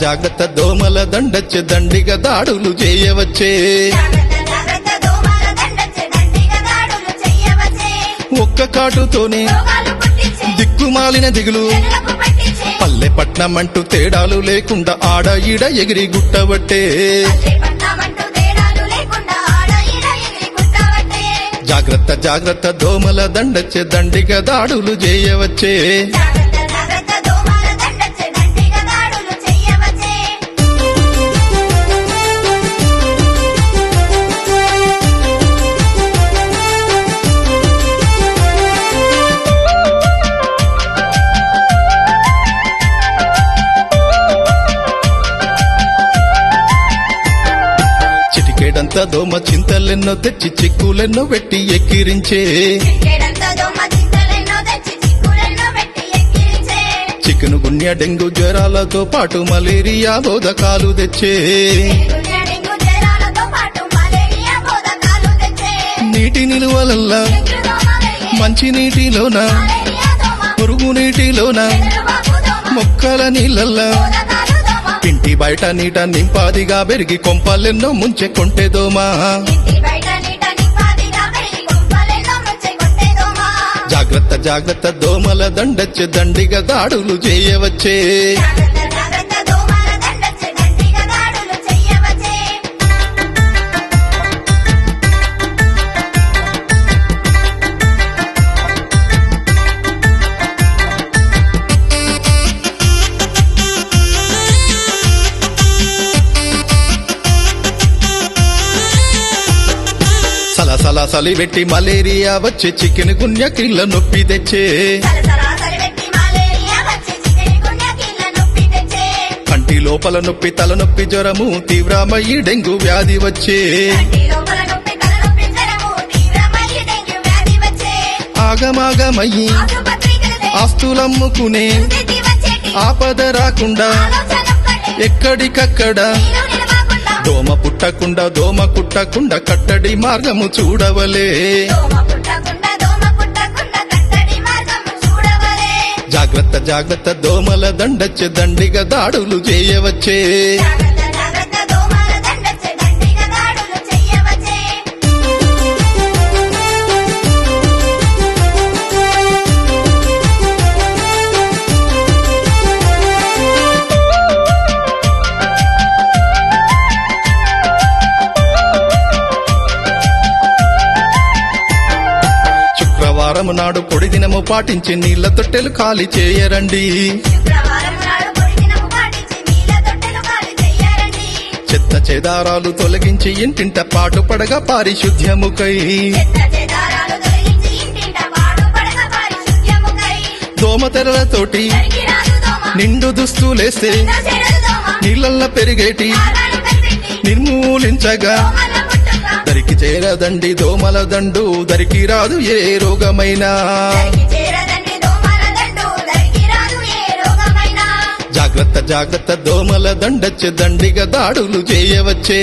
జాగ్రత్త దోమల దండొచ్చే దండిగా దాడులు చేయవచ్చే ఒక్క కాటుతోనే దిక్కుమాలిన దిగులు పల్లె పట్నం అంటూ తేడాలు లేకుండా ఆడ ఈడ ఎగిరి గుట్టబట్టే జాగ్రత్త జాగ్రత్త దోమల దండొచ్చే దండిగా దాడులు చేయవచ్చే చిటికేడంత దోమ చింతలెన్నో తెచ్చి చిక్కులెన్నో పెట్టి ఎక్కిరించే చికెను గున్య డెంగు జ్వరాలతో పాటు మలేరియా బోధకాలు తెచ్చే నీటి నిలువలల్లా మంచి నీటిలోన పురుగు నీటిలోన మొక్కల నీళ్ళల్లా ఇంటి బయట నీట నింపాదిగా పెరిగి కొంపలెన్నో ముంచె కొంటె దోమా జాగ్రత్త జాగ్రత్త దోమల దండొచ్చే దండిగా దాడులు చేయవచ్చే సలసలి పెట్టి మలేరియా వచ్చే చికెన్ గున్య కిళ్ళ నొప్పి తెచ్చే కంటి లోపల నొప్పి తలనొప్పి జ్వరము తీవ్రమయ్యి డెంగు వ్యాధి వచ్చే ఆగమాగమయ్యి ఆస్తులమ్ముకునే ఆపద రాకుండా ఎక్కడికక్కడ దోమ పుట్టకుండా దోమ కుట్టకుండా కట్టడి మార్గము చూడవలే జాగ్రత్త జాగ్రత్త దోమల దండొచ్చే దండిగా దాడులు చేయవచ్చే శుక్రవారం నాడు పొడి దినము పాటించి నీళ్ల తొట్టెలు ఖాళీ చేయరండి చెత్త చెదారాలు తొలగించి ఇంటింట పాటు పడగా పారిశుద్ధ్యముకై దోమతెరలతోటి నిండు దుస్తులేస్తే నీళ్ళల్లో పెరిగేటి నిర్మూలించగా దరికి చేరదండి దోమల దండు దరికి రాదు ఏ రోగమైనా జాగ్రత్త జాగ్రత్త దోమల దండొచ్చే దండిగా దాడులు చేయవచ్చే